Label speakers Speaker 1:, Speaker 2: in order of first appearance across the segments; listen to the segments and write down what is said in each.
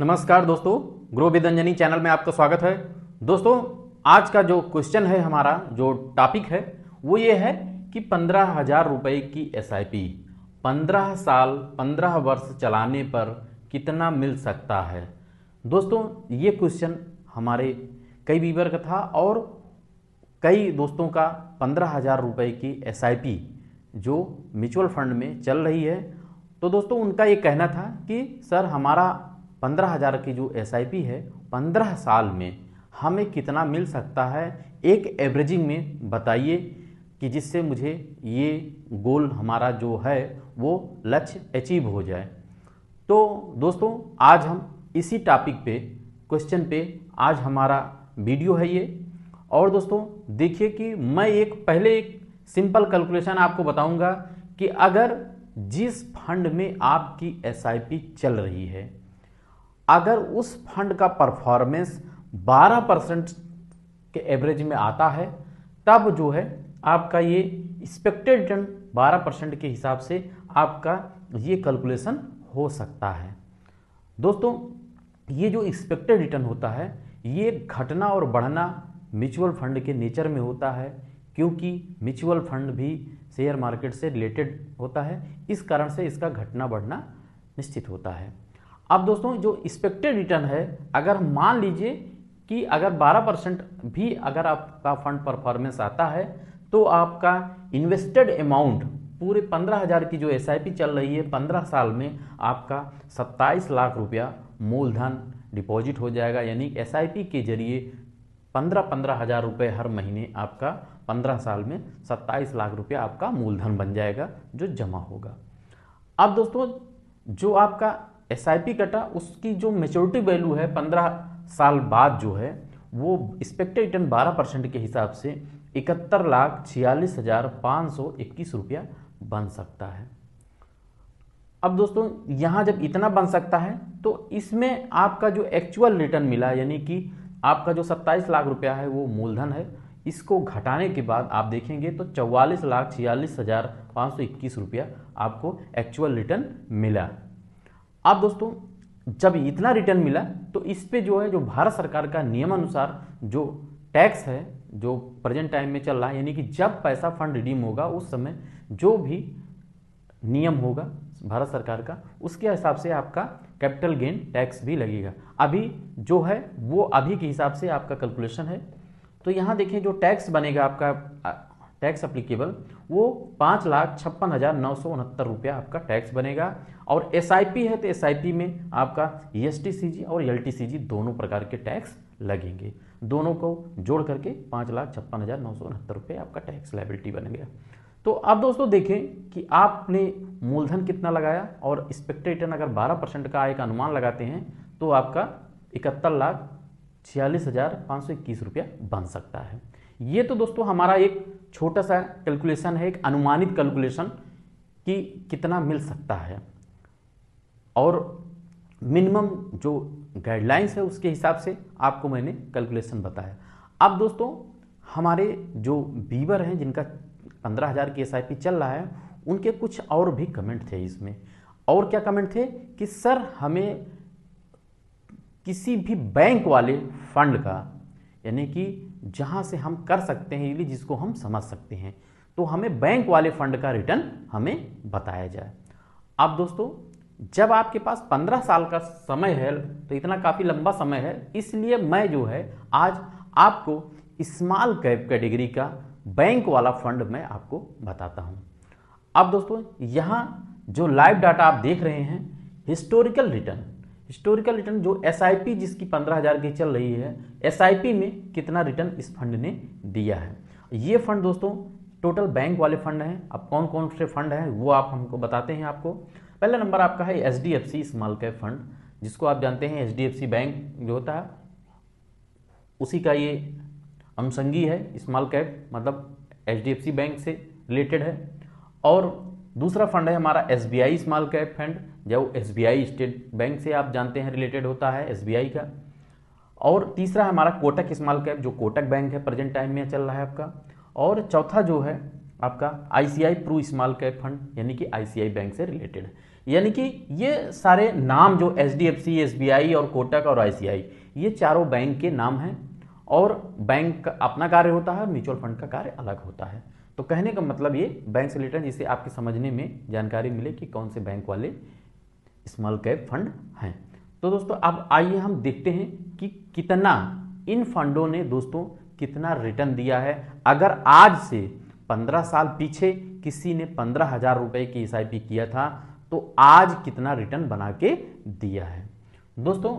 Speaker 1: नमस्कार दोस्तों, grow with Anjani channel में आपका स्वागत है। दोस्तों, आज का जो क्वेश्चन है, हमारा जो टॉपिक है वो ये है कि 15,000 रुपये की SIP 15 साल 15 वर्ष चलाने पर कितना मिल सकता है। दोस्तों, ये क्वेश्चन हमारे कई व्यूअर का था और कई दोस्तों का 15,000 रुपये की SIP जो म्यूचुअल फंड में चल रही है। तो दोस्तों, उनका ये कहना था कि सर, हमारा 15,000 की जो SIP है 15 साल में हमें कितना मिल सकता है, एक एवरेजिंग में बताइए कि जिससे मुझे ये गोल हमारा जो है वो लक्ष्य अचीव हो जाए। तो दोस्तों, आज हम इसी टॉपिक पे, क्वेश्चन पे आज हमारा वीडियो है ये। और दोस्तों देखिए कि मैं पहले एक सिंपल कैलकुलेशन आपको बताऊंगा कि अगर जिस फंड में आपकी SIP चल रही है, अगर उस फंड का परफॉर्मेंस 12% के एवरेज में आता है, तब जो है आपका ये एक्सपेक्टेड रिटर्न 12% के हिसाब से आपका ये कैलकुलेशन हो सकता है। दोस्तों, ये जो एक्सपेक्टेड रिटर्न होता है ये घटना और बढ़ना म्यूचुअल फंड के नेचर में होता है, क्योंकि म्यूचुअल फंड भी शेयर मार्केट से रिलेटेड होता है। इस कारण से इसका घटना बढ़ना निश्चित होता है। अब दोस्तों, जो एक्सपेक्टेड रिटर्न है, अगर मान लीजिए कि अगर 12% भी अगर आपका फंड परफॉर्मेंस आता है, तो आपका इन्वेस्टेड अमाउंट पूरे 15,000 की जो SIP चल रही है 15 साल में, आपका 27 लाख रुपया मूलधन डिपॉजिट हो जाएगा। यानी SIP के जरिए 15,000 रुपये हर महीने आपका 15 साल में 27 लाख रुपया आपका मूलधन बन जाएगा जो जमा होगा। अब दोस्तों, जो आपका SIP कटा, उसकी जो मैच्योरिटी वैल्यू है 15 साल बाद जो है वो एक्सपेक्टेड रिटर्न 12% के हिसाब से 71,46,521 रुपया बन सकता है। अब दोस्तों, यहाँ जब इतना बन सकता है तो इसमें आपका जो एक्चुअल रिटर्न मिला, यानी कि आपका जो 27 लाख रुपया है वो मूलधन है, इसको घटाने के बाद आप देखेंगे तो 44,46,521 रुपया आपको एक्चुअल रिटर्न मिला। अब दोस्तों, जब इतना रिटर्न मिला तो इस पे जो है, जो भारत सरकार का नियमानुसार जो टैक्स है जो प्रेजेंट टाइम में चल रहा है, यानी कि जब पैसा फंड रिडीम होगा उस समय जो भी नियम होगा भारत सरकार का, उसके हिसाब से आपका कैपिटल गेन टैक्स भी लगेगा। अभी जो है वो अभी के हिसाब से आपका कैलकुलेशन है। तो यहाँ देखिए, जो टैक्स बनेगा आपका टैक्स अप्लीकेबल, वो 5,56,969 रुपया आपका टैक्स बनेगा। और SIP है तो SIP में आपका EST-CG और LT-CG दोनों प्रकार के टैक्स लगेंगे। दोनों को जोड़ करके 5,56,969 रुपये आपका टैक्स लायबिलिटी बन गया। तो अब दोस्तों देखें कि आपने मूलधन कितना लगाया और एक्सपेक्टेड रिटर्न अगर 12% का एक अनुमान लगाते हैं तो आपका 71,46,521 रुपया बन सकता है। ये तो दोस्तों हमारा एक छोटा सा कैलकुलेशन है, एक अनुमानित कैलकुलेशन कि कितना मिल सकता है, और मिनिमम जो गाइडलाइंस है उसके हिसाब से आपको मैंने कैलकुलेशन बताया। अब दोस्तों, हमारे जो व्यूअर हैं जिनका 15,000 की SIP चल रहा है, उनके कुछ और भी कमेंट थे इसमें। और क्या कमेंट थे कि सर, हमें किसी भी बैंक वाले फंड का, यानी कि जहां से हम कर सकते हैं इजीली, जिसको हम समझ सकते हैं, तो हमें बैंक वाले फंड का रिटर्न हमें बताया जाए। अब दोस्तों, जब आपके पास 15 साल का समय है तो इतना काफ़ी लंबा समय है, इसलिए मैं जो है आज आपको स्मॉल कैप कैटेगरी का बैंक वाला फंड मैं आपको बताता हूं। अब दोस्तों, यहाँ जो लाइव डाटा आप देख रहे हैं, हिस्टोरिकल रिटर्न जो SIP जिसकी 15,000 की चल रही है, SIP में कितना रिटर्न इस फंड ने दिया है। ये फंड दोस्तों टोटल बैंक वाले फंड हैं। अब कौन कौन से फंड हैं वो आप हमको बताते हैं आपको। पहला नंबर आपका है HDFC स्मॉल कैप फंड, जिसको आप जानते हैं HDFC बैंक जो होता है उसी का ये अनुषंगी है। स्मॉल कैप मतलब HDFC बैंक से रिलेटेड है। और दूसरा फंड है हमारा SBI स्मॉल कैप फंड, जो SBI स्टेट बैंक से आप जानते हैं रिलेटेड होता है, SBI का। और तीसरा हमारा कोटक स्मॉल कैप, जो कोटक बैंक है प्रेजेंट टाइम में चल रहा है आपका। और चौथा जो है आपका ICI Pru small cap fund, यानी कि ICI बैंक से रिलेटेड है। यानी कि ये सारे नाम जो HDFC, SBI और कोटक और ICI, ये चारों बैंक के नाम हैं और बैंक का अपना कार्य होता है, म्यूचुअल फंड का कार्य अलग होता है। तो कहने का मतलब ये बैंक से रिलेटेड, जिससे आपके समझने में जानकारी मिले कि कौन से बैंक वाले स्मॉल कैप फंड हैं। तो दोस्तों अब आइए हम देखते हैं कि कितना इन फंडों ने दोस्तों कितना रिटर्न दिया है। अगर आज से 15 साल पीछे किसी ने 15,000 रुपए की SIP किया था तो आज कितना रिटर्न बना के दिया है। दोस्तों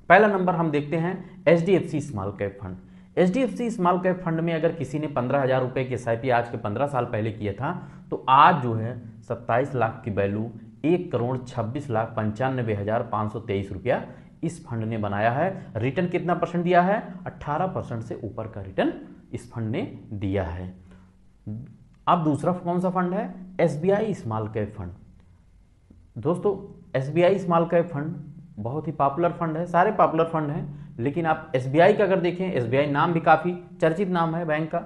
Speaker 1: पहला नंबर हम देखते हैं HDFC small cap fund. HDFC small cap fund में अगर किसी ने 15,000 रुपए की SIP आज के 15 साल पहले किया था तो आज जो है 27 लाख की वैल्यू 1,26,95,523 रुपया इस फंड ने बनाया है। रिटर्न कितना परसेंट दिया है? 18% से ऊपर का रिटर्न इस फंड ने दिया है। अब दूसरा कौन सा फंड है? SBI small cap fund. दोस्तों SBI स्मॉल कैप फंड बहुत ही पॉपुलर फंड है, सारे पॉपुलर फंड हैं, लेकिन आप SBI का अगर देखें, SBI नाम भी काफ़ी चर्चित नाम है बैंक का,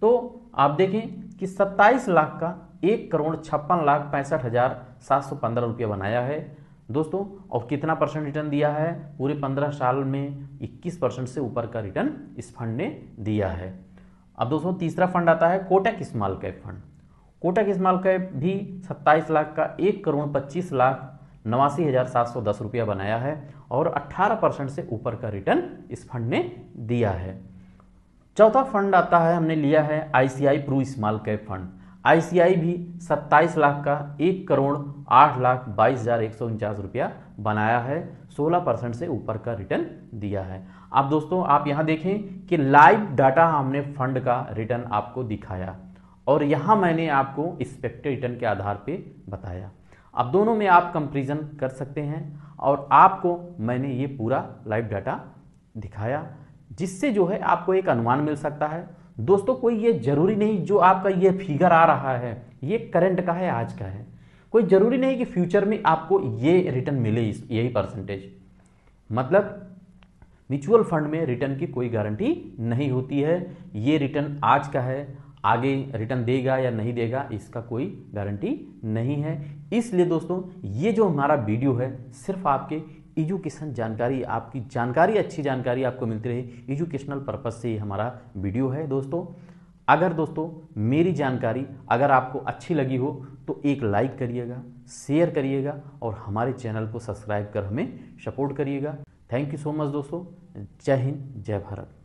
Speaker 1: तो आप देखें कि 27 लाख का 1,56,65,715 रुपया बनाया है दोस्तों। और कितना परसेंट रिटर्न दिया है? पूरे 15 साल में 21% से ऊपर का रिटर्न इस फंड ने दिया है। अब दोस्तों तीसरा फंड आता है Kotak small cap fund. Kotak small cap भी 27 लाख का 1,25,89,710 रुपया बनाया है और 18% से ऊपर का रिटर्न इस फंड ने दिया है। चौथा फंड आता है, हमने लिया है ICI Pru small cap fund. ICI भी 27 लाख का 1,08,22,149 रुपया बनाया है, 16% से ऊपर का रिटर्न दिया है। अब दोस्तों आप यहाँ देखें कि लाइव डाटा हमने फंड का रिटर्न आपको दिखाया और यहाँ मैंने आपको एक्सपेक्टेड रिटर्न के आधार पे बताया। अब दोनों में आप कंपैरिजन कर सकते हैं और आपको मैंने ये पूरा लाइव डाटा दिखाया, जिससे जो है आपको एक अनुमान मिल सकता है। दोस्तों कोई ये जरूरी नहीं जो आपका ये फिगर आ रहा है ये करंट का है, आज का है, कोई जरूरी नहीं कि फ्यूचर में आपको ये रिटर्न मिले यही परसेंटेज। मतलब म्यूचुअल फंड में रिटर्न की कोई गारंटी नहीं होती है। ये रिटर्न आज का है, आगे रिटर्न देगा या नहीं देगा इसका कोई गारंटी नहीं है। इसलिए दोस्तों ये जो हमारा वीडियो है सिर्फ आपके एजुकेशन जानकारी, आपकी जानकारी, अच्छी जानकारी आपको मिलती रहे, एजुकेशनल पर्पज से ये हमारा वीडियो है। दोस्तों अगर दोस्तों मेरी जानकारी अगर आपको अच्छी लगी हो तो एक लाइक करिएगा, शेयर करिएगा और हमारे चैनल को सब्सक्राइब कर हमें सपोर्ट करिएगा। थैंक यू सो मच दोस्तों। जय हिंद, जय भारत।